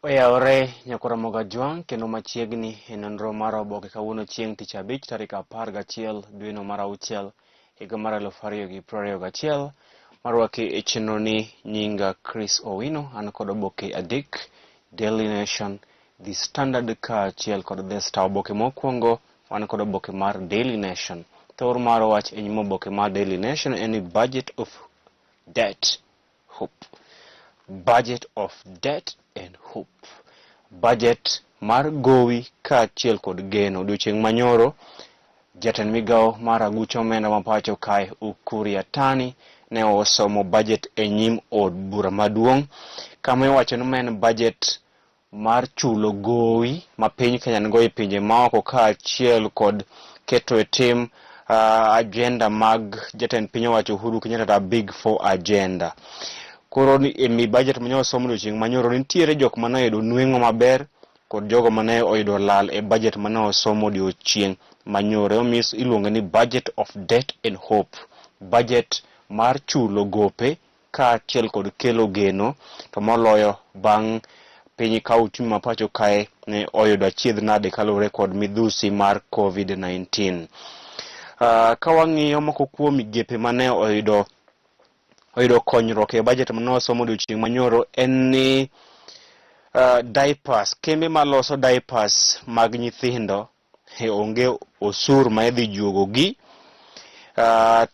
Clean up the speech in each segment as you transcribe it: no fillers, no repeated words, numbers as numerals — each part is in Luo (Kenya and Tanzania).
Oyawre nyakora moga juang kendo machiegni e nonro mar oboke kawuono chieng' tich abich tarik 11 dwe no mar auchiel higa mar 2021 marwaki e chenro ni nyinga Chris Owino an kod oboke adek Daily Nation, The Standard kaachiel kod The Star. Oboke mokwongo wan kod oboke mar Daily Nation. Thor mar wach e nyim oboke mar Daily Nation en budget of debt hope. Budget of debt and hope. Budget mar gowi kaachiel kod geno. Odiochieng' manyoro jatend migawo mar aguch omenda mapacho kae Ukur Yatani ne osomo budget e nyim od bura maduong' kama iwacho ni en budget mar chulo gowi ma piny Kenya nigo e pinje maoko kaachiel kod keto e tim agenda mag jatend piny owacho Uhuru Kenyatta, Big Four agenda. Koro mi budget mane osomo odiochieng' manyoro nitiere jok mane oyudo nweng'o maber kod jogo mane oyudo lal e budget mane osomo odiochieng' manyoro. Omis iluongo ni budget of debt and hope. Budget mar chulo gope kaachiel kod kelo geno, to moloyo bang' piny ka uchumi mapacho kae ne oyudo achiedh nade kaluwore kod midhusi mar COVID-19. Ka wang'iyo moko kuom migepe mane oyudo konyruok e budget mane osomo odiochieng' manyoro en ni diapers. Kembe maloso diapers mag nyithindo onge osuru ma idhi juogogi.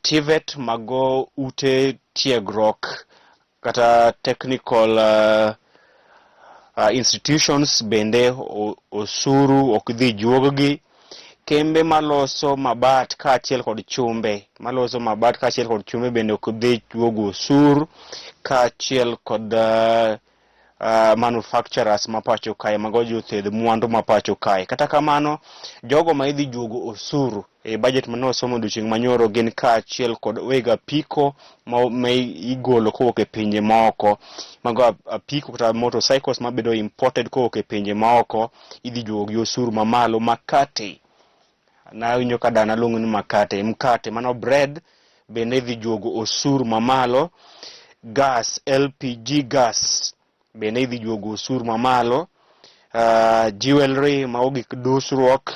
TVET mago ute tiegruok kata technical institutions bende osuru ok dhi juoggi. Kembe maloso mabat kaachiel kod chumbe bende ok dhi juogo osuru, kaachiel kod manufacturers mapacho kae mago jothedh mwandu mapacho kae. Kata kamano jogo ma idhi juogo osuru e budget mane osomo odiochieng' manyoro gin kaachiel kod weg apiko ma igolo kowuok e pinje maoko. Mago apiko kata motorcycles mabedo imported kowuok e pinje maoko idhi juogo gi osuru mamalo. Makate na winjo ka dana luongo ni mkate mano bread bende idhi juogo osuru mamalo. Gas, LPG gas bende idhi juogo osuru mamalo. Jewelry ma gik dusruok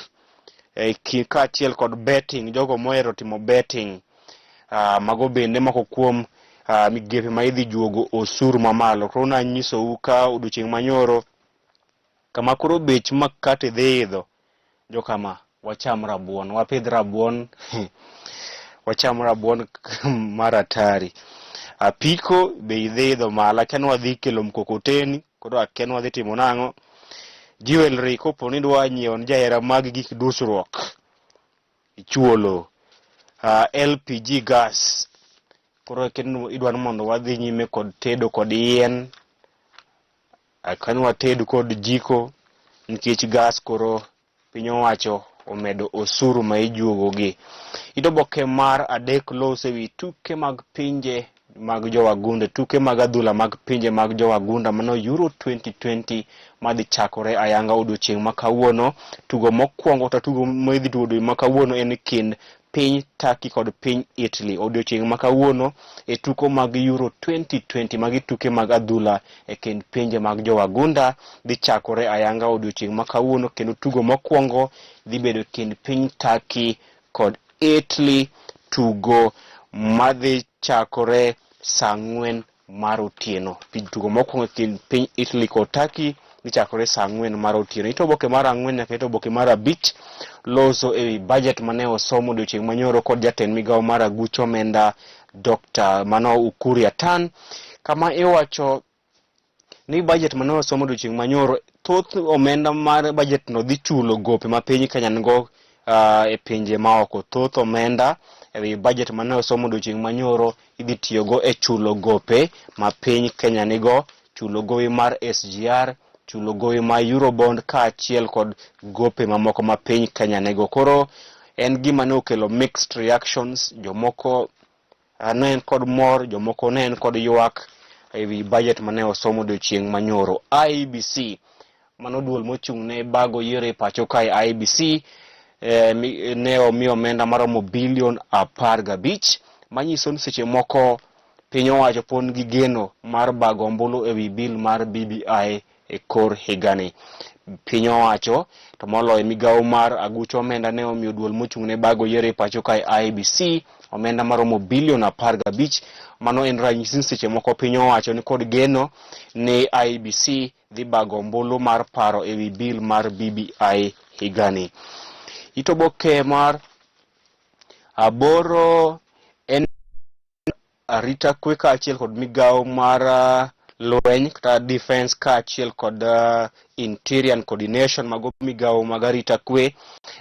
kaachiel kod betting, jogo mohero timo betting, mago bende moko kuom migepe ma idhi juogo osuru mamalo. Koro nanyisou ka odiochieng' manyoro kama koro bech makate dhi idho, jo kama wacham rabuon, wapidh rabuon wacham rabuon mar atari. Apiko be idhi idho malo, akia wadhi kelo mkokoteni, koro akia wadhi timo nang'o. Jewelry kopo ni dwa nyiewo ni jahera mag gik dusruok ichuolo. LPG gas koro idwa ni mondo wadhi nyime kod tedo kod yien, akia wated kod jiko nikech gas koro piny owacho omedo osuru ma ijuogogi. Oboke mar adek lose wi tuke mag pinje mag jowagunda, tuke mag adhula mag pinje mag jowagunda mano Euro 2020 madhi chakore ayanga odiochieng' ma kawuono. Tugo mokwongo ta tugo midhi tugo ma kawuono en kind piny Turkey kod piny Italy. Odiochieng' ma kawuono e tuko mag Euro 2020 magi tuke mag adhula e kind pinje mag jowagunda dhi chakore ayanga odiochieng' ma kawuono, kendo tugo mokwongo dhi bedo kind piny Turkey kod Italy, tugo madhi chakore saa 4 mar otieno. Tugo mokwongo kind piny Italy kod Turkey dhi chakore saa 4 mar otieno. Oboke mar 4 nyaka oboke mar 5 loso ewi budget mane osomo odiochieng' manyoro kod jatend migawo mar aguch omenda Dr. Mano Ukur Yatani, kama iwacho ni budget mane osomo odiochieng' manyoro thoth omenda mar budget no dhi chulo gope ma piny Kenya nigo e pinje maoko. Thoth omenda ewi budget mane osomo odiochieng' manyoro idhi tiyogo e chulo gope ma piny Kenya nigo, chulo gowi mar SGR, chulo gowi ma Eurobond kaachiel kod gope mamoko ma piny Kenya nigo. Koro en gima ne okelo mixed reactions, jomoko ne en kod mor, jomoko ne en kod ywak ewi budget mane osomo odiochieng' manyoro. IEBC mano duol mochung' ne bago yiero e pacho kae, IEBC ne omiyo omenda maromo bilion 15, manyiso ni seche moko piny owacho pon gi geno mar bago ombulu ewi bill mar BBI e kor higani. Piny owacho to moloyo migawo mar agucho omenda ne omiyo duol mochung' ne bago yiero e pacho kae IEBC omenda maromo bilion 15. Mano en ranyisi seche moko piny owacho ni kod geno ni IEBC dhi bago ombulu mar paro ewi bil mar BBI higani. Oboke mar aboro en arita kwe kaachiel kod migawo mar lweny kata defense kaachiel kod interior coordination mago migawo mag arita kwe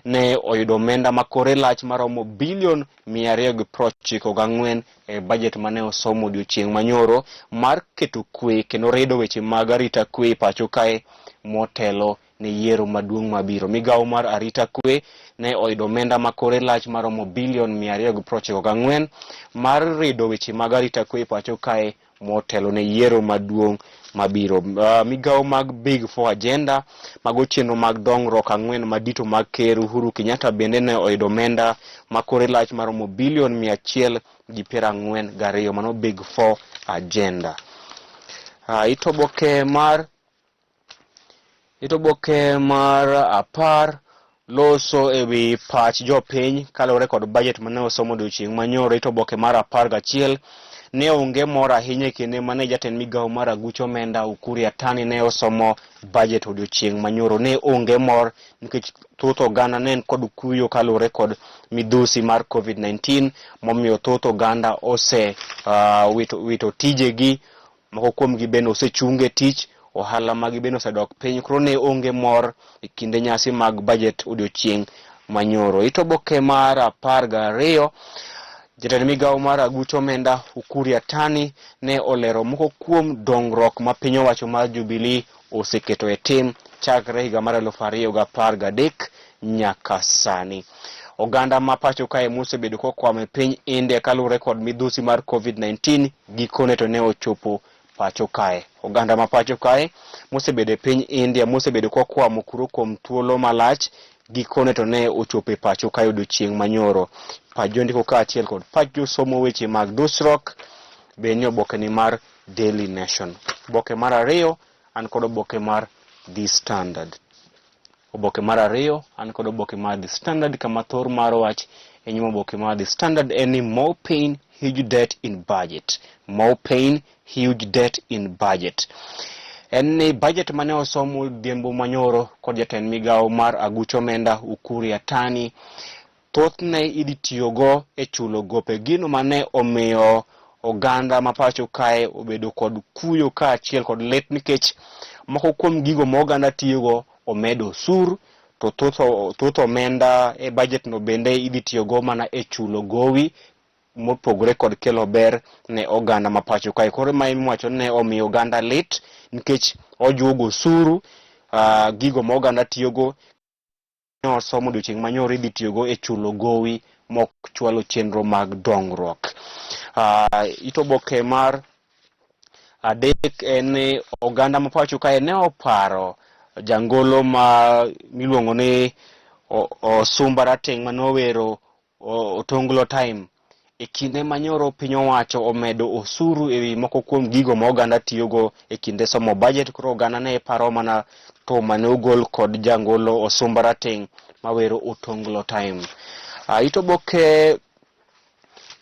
ne oyudo omenda makore lach maromo bilion 294 e budget mane osomo odiochieng' manyoro mar keto kwe kendo redo weche mag arita kwe pacho kae motelo ne yiero maduong' mabiro. Migawo mar arita kwe ne oyudo omenda makore lach maromo bilion 294 mar redo weche mag arita kwe pacho kae motelo ne yiero maduong' mabiro. Migawo mag Big Four agenda mago chenro mag dongruok 4 madito mag ker Uhuru Kenyatta bende ne oyudo omenda makore lach maromo bilion 142. Mano Big Four agenda. Oboke mar 10 loso ewi pach jopiny kalore kod budget mane osomo odiochieng' manyoro. Oboke mar 11 ne onge mor ahinya kendo mane jatend migawo mar agucho omenda Ukur Yatani ne osomo budget odiochieng' manyoro. Ne onge mor nikech thoth oganda ne kod kuyo kalore kod midhusi mar COVID-19 momiyo thoth oganda wito tijegi, moko kuomgi bende osechunge tich, ohala magi bende osedok piny, koro ne onge mor e kinde nyasi mag budget odiochieng' manyoro. Oboke mar 12 jatend migawo mar agucho omenda Ukur Yatani ne olero moko kuom dongruok ma piny owacho mar Jubilee oseketo e tim chakre higa mar 2013 nyaka sani. Oganda ma pacho kae mosebedo kokwame piny India kalure kod midhusi mar COVID-19 gikone to ne ochopo pacho kae. Oganda ma pacho kae mosebedo e piny India mosebedo kokwamo kuro kuom thuolo malach gikone to ne ochopo e pacho kae odiochieng' manyoro. Pajo ndiko kaachiel kod pajo somo weche mag dusruok bende oboke ni mar Daily Nation. Oboke mar 2 an kod oboke mar The Standard. Oboke mar 2 an kod oboke mar The Standard kama thor mar wach e nyimo oboke mar The Standard en ni more pain, huge debt in budget. More pain, huge debt in budget. En ni budget mane osomo dhiembo manyoro kod jatend migawo mar agucho omenda Ukur Yatani thothne idhi tiyogo e chulo gope gino mane omiyo oganda mapacho kae obedo kod kuyo kaachiel kod lit nikech moko kuom gigo ma oganda tiyogo omedo osuru to thoth omenda e budget no bende idhi tiyogo mana e chulo gowi mopogore kod kelo ber ne oganda mapacho kae. Koro ma iwacho ne omiyo oganda lit nikech ojuogo osuru gigo ma oganda tiyogo osomo odiochieng' manyoro idhi tiyogo e chulo gowi mok chwalo chenro mag dongruok. Oboke mar 3 en oganda mapacho kae ne oparo jangolo miluongo ni Osumba Rateng' manowero Otonglo Time e kinde manyoro piny owacho omedo osuru ewi moko kuom gigo ma oganda tiyogo e kinde somo budget. Koro oganda ne paro mana to mane ogol kod jangolo Osumba Rateng' mawero Otonglo Time. Oboke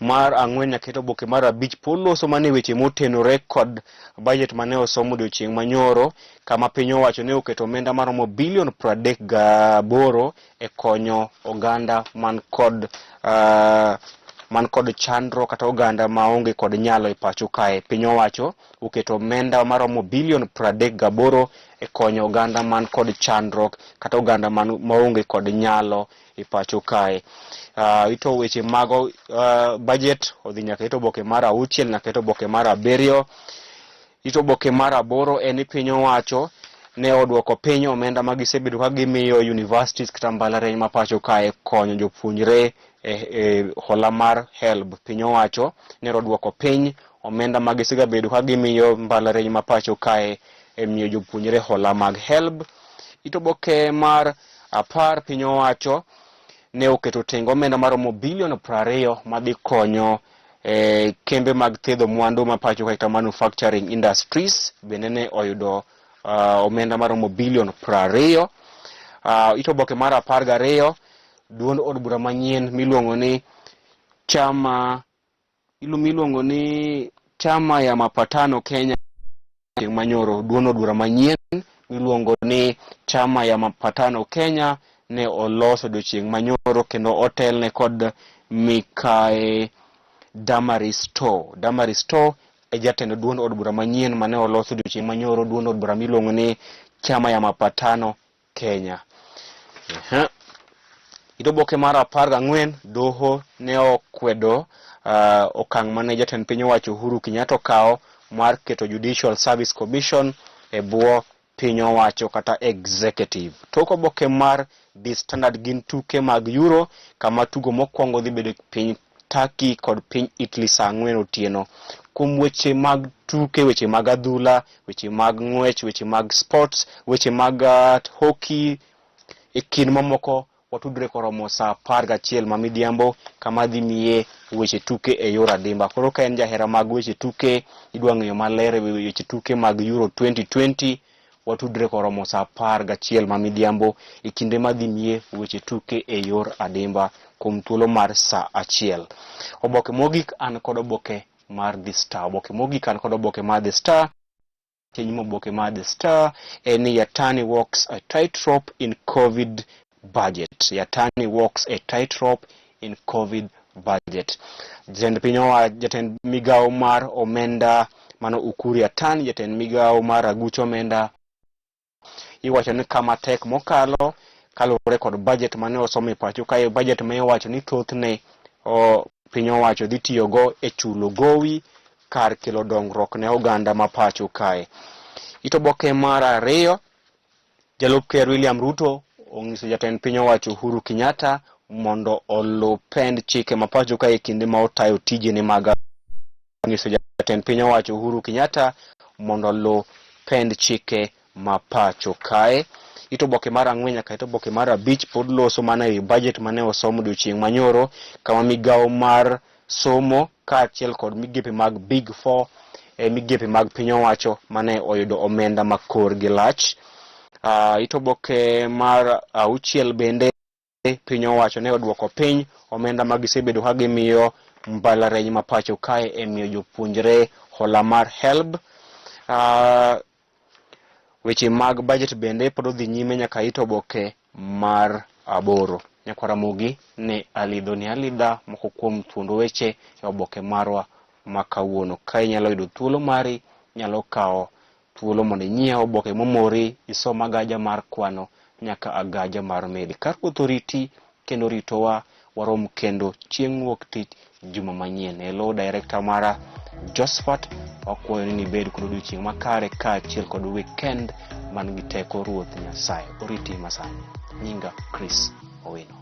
mar 4 nyaka oboke mar 5 poloso mane weche motenore kod budget mane osomo odiochieng' manyoro kama piny owacho ne oketo omenda maromo bilion 38 e konyo oganda man kod chandro kata oganda maonge kod nyalo e pacho kae. Piny owacho oketo omenda maromo bilion 38 e konyo oganda man kod chandruok kata oganda maonge kod nyalo e pacho kae. Ito weche mago budget odhi nyaka oboke mar 6 nyaka oboke mar 7. Oboke mar 8 en piny owacho ne odwoko piny omenda magisebedo ka gimiyo universities kata mbalariany ma pacho kae konyo jopuonjre e hola mar HELB. Piny owacho ne odwoko piny omenda magisebedo ka gimiyo mbalariany ma pacho kae e miyo jopuonjre hola mag HELB. Oboke mar 10 piny owacho ne oketo tengo omenda maromo bilion 20 madhi konyo kembe mag thedho mwandu ma pacho kae manufacturing industries bende ne oyudo omenda maromo bilion 20. Ito oboke mar 12, duond od bura manyien miluongo ni chama ya mapatano Kenya manyoro. Duond od bura manyien miluongo ni chama ya mapatano Kenya ne oloso odiochieng' manyoro kendo otelne kod Mikae Damaristo e jatend duond od bura manyien mane oloso odiochieng' manyoro, duond od bura miluongo ni chama ya mapatano Kenya. Ito oboke mar 14, doho ne okwedo okang' mane jatend piny owacho Uhuru Kenyatta okawo mar keto Judicial Service Commission e bwo piny owacho kata executive. Tok oboke mar The Standard gin tuke mag Euro, kama tugo mokwongo dhi bedo piny Turkey kod piny Italy saa 4 otieno. Kuom weche mag tuke, weche mag adhula, weche mag ng'wech, weche mag sports, weche mag hockey e kind mamoko, watudre koromo saa 11 mamidhiambo kama dhi miye weche tuke e yor adimba. Koro ka en jahera mag weche tuke, idwa ng'eyo maler weche tuke mag Euro 2020, watudre koromo saa 11 mamidhiambo e kinde madhi miye weche tuke e yor adimba kuom thuolo mar saa 1. Oboke mogik an kod oboke mar The Star. Oboke mogik an kod oboke mar The Star. Chenyimo oboke mar The Star en Yatani walks a tightrope in COVID budget. Yatani walks a tightrope in COVID budget. Jatend migao mar omenda mano Ukuri Yatani, jatend migao mar aguch omenda, iwacho ni kama tek mokalo kalore kod budget mane osomo e pacho kae. Budget ma iwacho ni thothne piny owacho dhi tiyogo e chulo gowi kar kelo dongruok ne oganda ma pacho kae. Ito oboke mar 2, Jalup Ker William Ruto onyiso jatend piny owacho Uhuru Kenyatta mondo oluw pend chike ma pacho kae kinde ma otayo tijene mag onyiso jatend piny owacho Uhuru Kenyatta mondo oluw pend chike ma pacho kae. Ito oboke mar 4 nyaka ito oboke mar 5 pod loso mana e budget mane osomo odiochieng' manyoro, kama migao mar somo kaachiel kod migepe mag Big 4 migepe mag piny owacho mane oyudo omenda makor gi lach. Ito oboke mar 6 bende piny owacho ne odwoko piny omenda magisebedo ka gimiyo mbalariany ma pacho kae e miyo jopuonjre hola mar HELB. Weche mag budget bende pod odhi nyime nyaka ito oboke mar 8. Nyakwara Mugi ne alidho ni alidha moko kuom thuondo weche e oboke marwa makawuono. Ka inyalo yudo thuolo mari, nyalo kawo thuolo mondo inyiew oboke momori, isom agaja mar kwano nyaka agaja mar meli. Kar authority kendo ritowa warom kendo chieng' wuok tich juma manyien. Hello director mara Josephat, wakwayo ni bed kod odiochieng' makare kaachiel kod weekend man gi teko Ruoth Nyasaye. Oriti masani. Nyinga Chris Owino.